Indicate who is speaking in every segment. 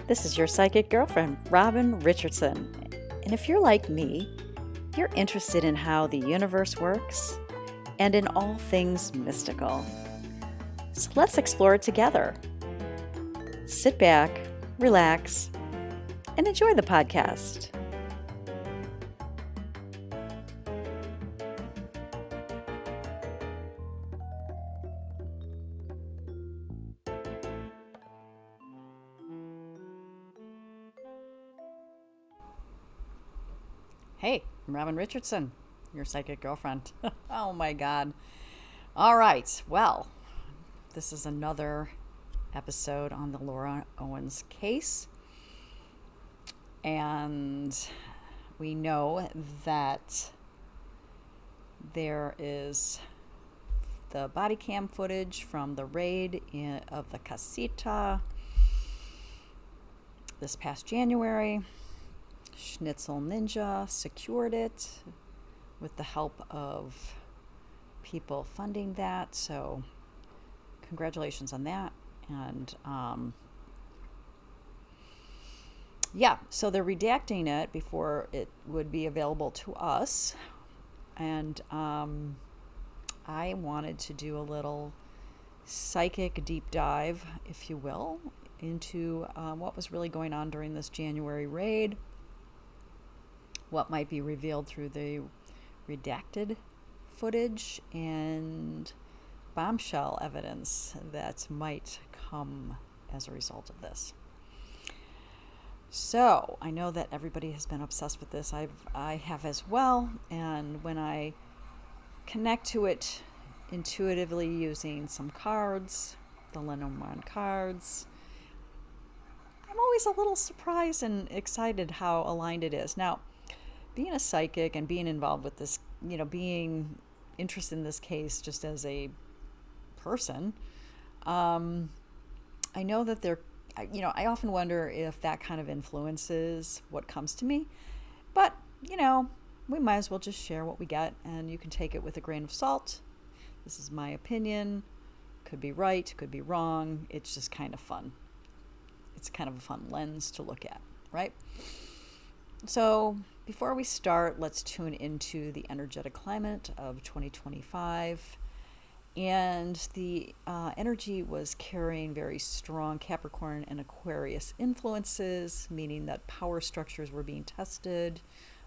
Speaker 1: This is your psychic girlfriend, Robin Richardson. And if you're like me, you're interested in how the universe works and in all things mystical. So let's explore it together. Sit back, relax, and enjoy the podcast. Hey, I'm Robin Richardson, your psychic girlfriend. Oh my God. All right. Well, this is another episode on the Laura Owens case. And we know that there is the body cam footage from the raid of the casita this past January. Schnitzel Ninja secured it with the help of people funding that. So congratulations on that. And so they're redacting it before it would be available to us. And I wanted to do a little psychic deep dive, if you will, into what was really going on during this January raid, what might be revealed through the redacted footage, and bombshell evidence that might come as a result of this. So I know that everybody has been obsessed with this. I have as well. And when I connect to it intuitively using some cards, the Lenormand cards, I'm always a little surprised and excited how aligned it is. Now, being a psychic and being involved with this, being interested in this case just as a person, I know that I often wonder if that kind of influences what comes to me. But, we might as well just share what we get, and you can take it with a grain of salt. This is my opinion. Could be right, could be wrong. It's just kind of fun. It's kind of a fun lens to look at, right? So before we start, let's tune into the energetic climate of 2025. And the energy was carrying very strong Capricorn and Aquarius influences, meaning that power structures were being tested,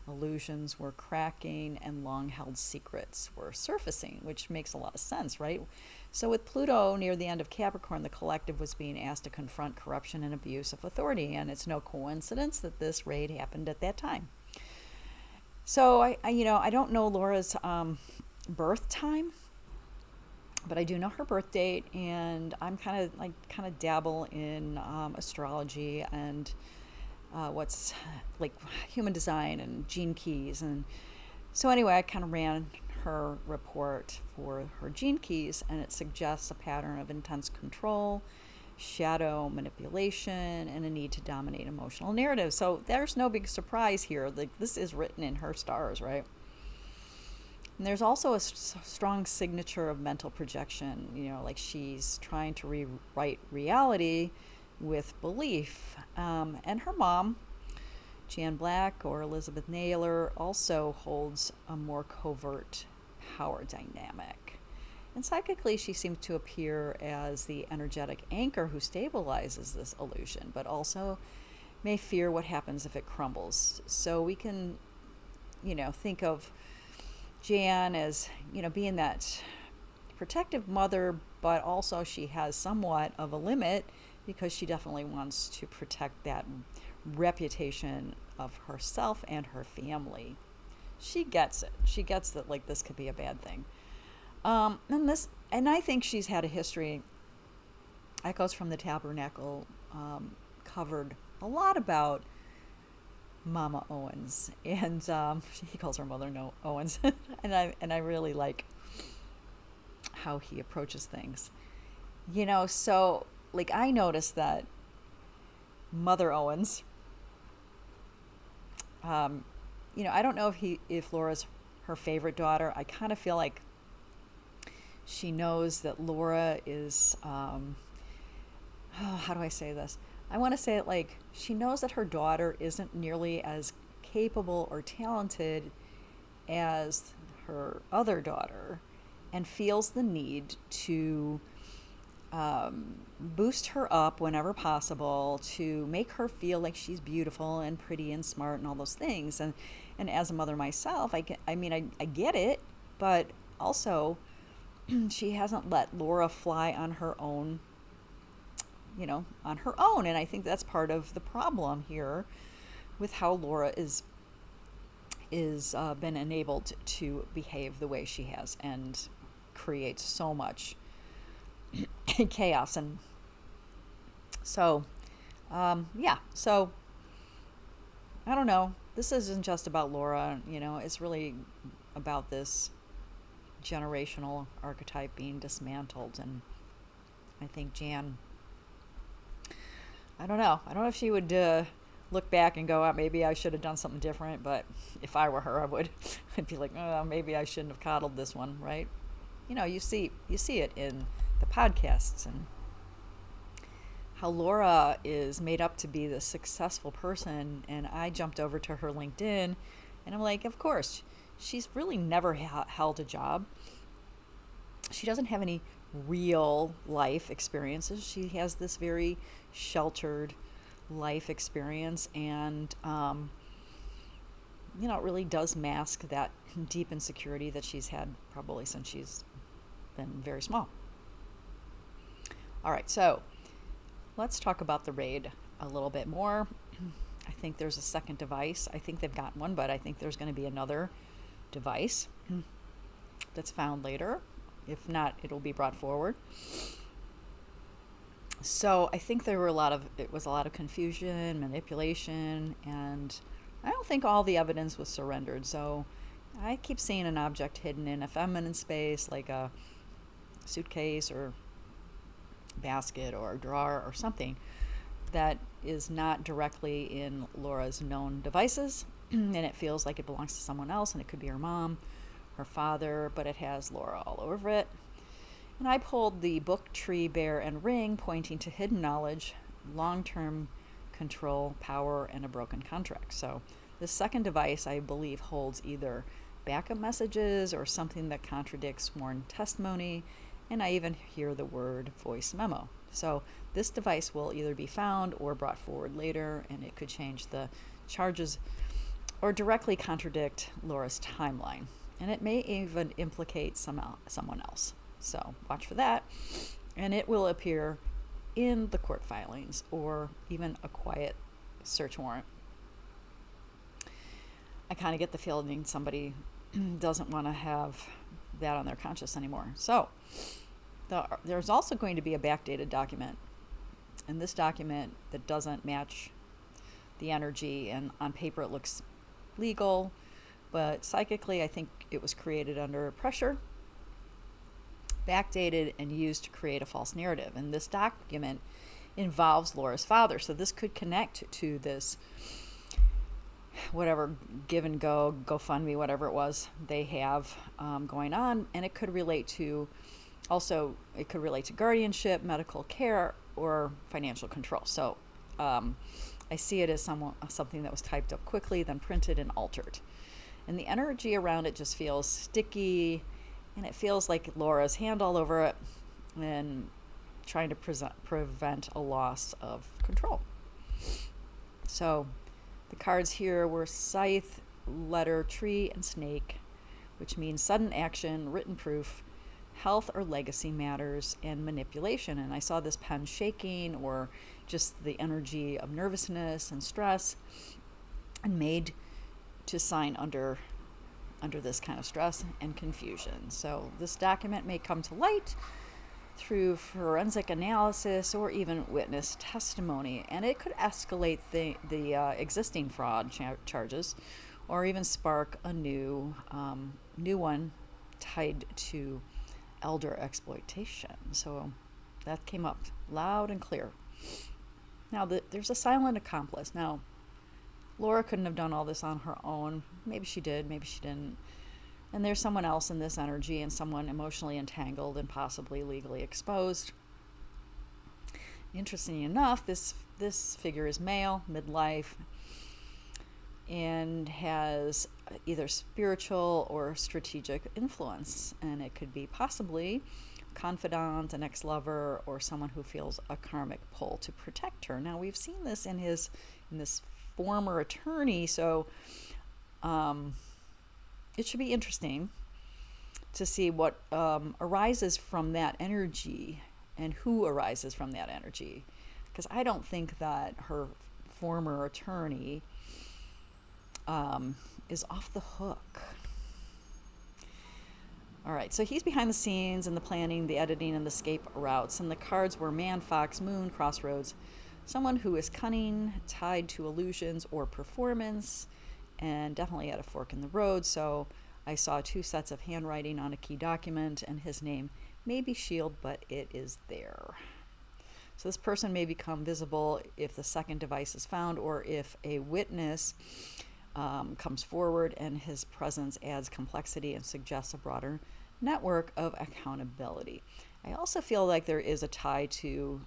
Speaker 1: illusions were cracking, and long-held secrets were surfacing, which makes a lot of sense, right? So with Pluto near the end of Capricorn, the collective was being asked to confront corruption and abuse of authority, and it's no coincidence that this raid happened at that time. So I don't know Laura's birth time, but I do know her birth date, and I'm kind of dabble in astrology and what's like human design and gene keys. And so anyway, I kind of ran her report for her gene keys, and it suggests a pattern of intense control, shadow manipulation, and a need to dominate emotional narratives. So there's no big surprise here. Like, this is written in her stars, right? And there's also a strong signature of mental projection, like she's trying to rewrite reality with belief. And her mom, Jan Black or Elizabeth Naylor, also holds a more covert power dynamic. And psychically, she seems to appear as the energetic anchor who stabilizes this illusion, but also may fear what happens if it crumbles. So we can, think of Jan as, being that protective mother, but also she has somewhat of a limit because she definitely wants to protect that reputation of herself and her family. She gets it. She gets that, like, this could be a bad thing. And I think she's had a history. Echoes from the Tabernacle covered a lot about Mama Owens, and he calls her Mother Owens, and I really like how he approaches things. So like I noticed that Mother Owens, I don't know if Laura's her favorite daughter. I kind of feel like she knows that Laura is how do I say this? I want to say it like she knows that her daughter isn't nearly as capable or talented as her other daughter, and feels the need to boost her up whenever possible, to make her feel like she's beautiful and pretty and smart and all those things. And as a mother myself, I get it, but also she hasn't let Laura fly on her own, on her own. And I think that's part of the problem here with how Laura is been enabled to behave the way she has and creates so much chaos. And so so I don't know, this isn't just about Laura, it's really about this generational archetype being dismantled. And I think Jan, I don't know if she would look back and go, maybe I should have done something different. But if I were her, I would. I'd be like, maybe I shouldn't have coddled this one, right? You see it in the podcasts and how Laura is made up to be this successful person. And I jumped over to her LinkedIn and I'm like, of course, she's really never held a job. She doesn't have any real life experiences. She has this very sheltered life experience, and it really does mask that deep insecurity that she's had probably since she's been very small. All right, so let's talk about the raid a little bit more. I think there's a second device. I think they've got one, but I think there's going to be another device that's found later. If not, it'll be brought forward. So I think it was a lot of confusion, manipulation, and I don't think all the evidence was surrendered. So I keep seeing an object hidden in a feminine space, like a suitcase or basket or a drawer or something that is not directly in Laura's known devices, and it feels like it belongs to someone else, and it could be her mom, her father, but it has Laura all over it. And I pulled the book, tree, bear, and ring, pointing to hidden knowledge, long-term control, power, and a broken contract. So the second device, I believe, holds either backup messages or something that contradicts sworn testimony, and I even hear the word voice memo. So this device will either be found or brought forward later, and it could change the charges or directly contradict Laura's timeline. And it may even implicate someone else. So watch for that. And it will appear in the court filings or even a quiet search warrant. I kind of get the feeling somebody doesn't want to have that on their conscience anymore. So there's also going to be a backdated document. And this document that doesn't match the energy, and on paper it looks legal, but psychically I think it was created under pressure, backdated, and used to create a false narrative. And this document involves Laura's father. So this could connect to this whatever give and go, GoFundMe, whatever it was they have going on. And it could relate to guardianship, medical care, or financial control. So I see it as something that was typed up quickly, then printed and altered. And the energy around it just feels sticky, and it feels like Laura's hand all over it and trying to prevent a loss of control. So the cards here were scythe, letter, tree, and snake, which means sudden action, written proof, health or legacy matters, and manipulation. And I saw this pen shaking, or just the energy of nervousness and stress, and made to sign under this kind of stress and confusion. So this document may come to light through forensic analysis or even witness testimony, and it could escalate the existing fraud charges, or even spark a new one tied to elder exploitation. So that came up loud and clear. Now there's a silent accomplice. Now Laura couldn't have done all this on her own. Maybe she did, maybe she didn't. And there's someone else in this energy, and someone emotionally entangled and possibly legally exposed. Interesting enough, this figure is male, midlife, and has either spiritual or strategic influence, and it could be possibly confidant, an ex-lover, or someone who feels a karmic pull to protect her. Now, we've seen this in this former attorney, so it should be interesting to see what arises from that energy and who arises from that energy, because I don't think that her former attorney is off the hook. All right, so he's behind the scenes and the planning, the editing, and the escape routes. And the cards were man, fox, moon, crossroads, someone who is cunning, tied to illusions or performance, and definitely at a fork in the road. So I saw 2 sets of handwriting on a key document, and his name may be shielded, but it is there. So this person may become visible if the second device is found, or if a witness comes forward, and his presence adds complexity and suggests a broader network of accountability. I also feel like there is a tie to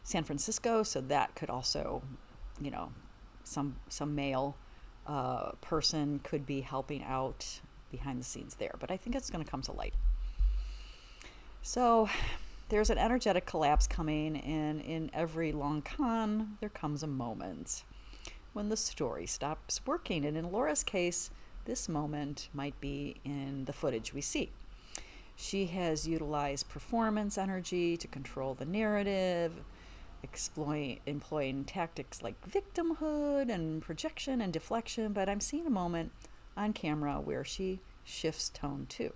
Speaker 1: San Francisco, so that could also, some male person could be helping out behind the scenes there, but I think it's going to come to light. So there's an energetic collapse coming, and in every long con, there comes a moment when the story stops working. And in Laura's case, this moment might be in the footage we see. She has utilized performance energy to control the narrative, employing tactics like victimhood and projection and deflection, but I'm seeing a moment on camera where she shifts tone too.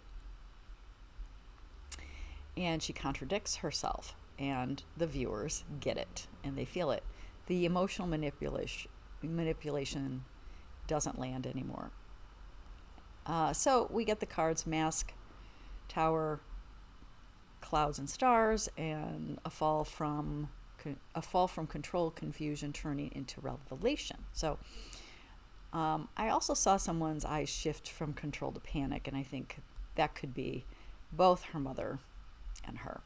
Speaker 1: And she contradicts herself, and the viewers get it, and they feel it. The emotional manipulation doesn't land anymore. So we get the cards mask, tower, clouds and stars, and a fall from control, confusion, turning into revelation. So I also saw someone's eyes shift from control to panic, and I think that could be both her mother and her.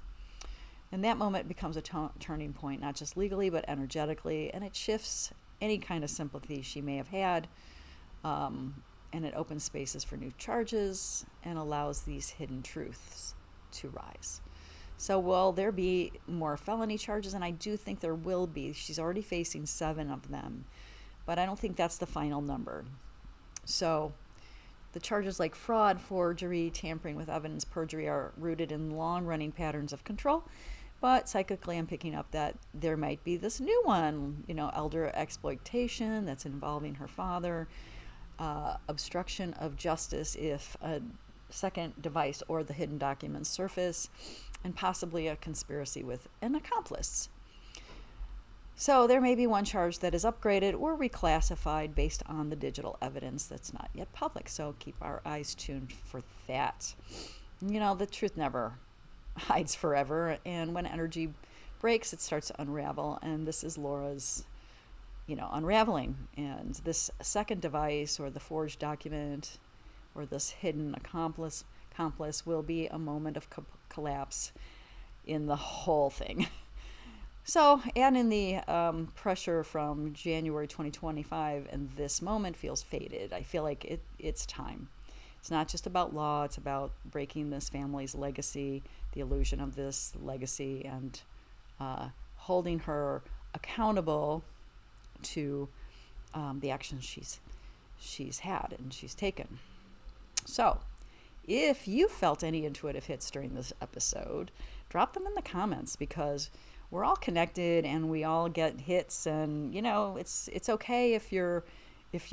Speaker 1: And that moment becomes a turning point, not just legally, but energetically, and it shifts any kind of sympathy she may have had, and it opens spaces for new charges and allows these hidden truths to rise. So will there be more felony charges? And I do think there will be. She's already facing 7 of them, but I don't think that's the final number. So the charges like fraud, forgery, tampering with evidence, perjury are rooted in long-running patterns of control. But psychically, I'm picking up that there might be this new one, elder exploitation that's involving her father, obstruction of justice if a second device or the hidden documents surface, and possibly a conspiracy with an accomplice. So there may be one charge that is upgraded or reclassified based on the digital evidence that's not yet public. So keep our eyes tuned for that. The truth never hides forever, and when energy breaks, it starts to unravel, and this is Laura's unraveling. And this second device or the forged document or this hidden accomplice will be a moment of collapse in the whole thing. So add in the pressure from January 2025, and this moment feels faded. I feel like it's time. It's not just about law, it's about breaking this family's legacy, the illusion of this legacy, and holding her accountable to the actions she's had and she's taken. So if you felt any intuitive hits during this episode, drop them in the comments, because we're all connected and we all get hits, and it's okay if you're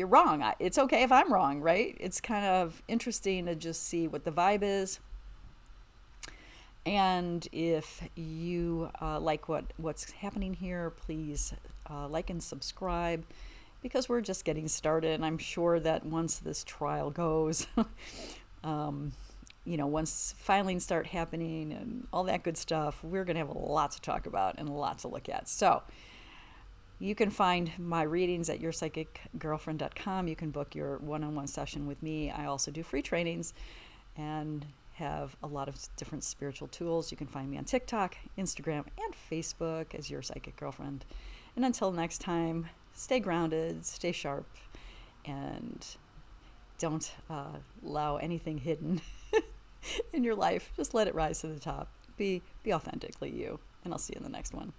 Speaker 1: wrong. It's okay if I'm wrong, right? It's kind of interesting to just see what the vibe is. And if you like what's happening here, please like and subscribe, because we're just getting started. And I'm sure that once this trial goes, once filings start happening and all that good stuff, we're going to have a lot to talk about and a lot to look at. So you can find my readings at yourpsychicgirlfriend.com. You can book your one-on-one session with me. I also do free trainings and have a lot of different spiritual tools. You can find me on TikTok, Instagram, and Facebook as Your Psychic Girlfriend. And until next time, stay grounded, stay sharp, and don't allow anything hidden in your life. Just let it rise to the top. Be authentically you. And I'll see you in the next one.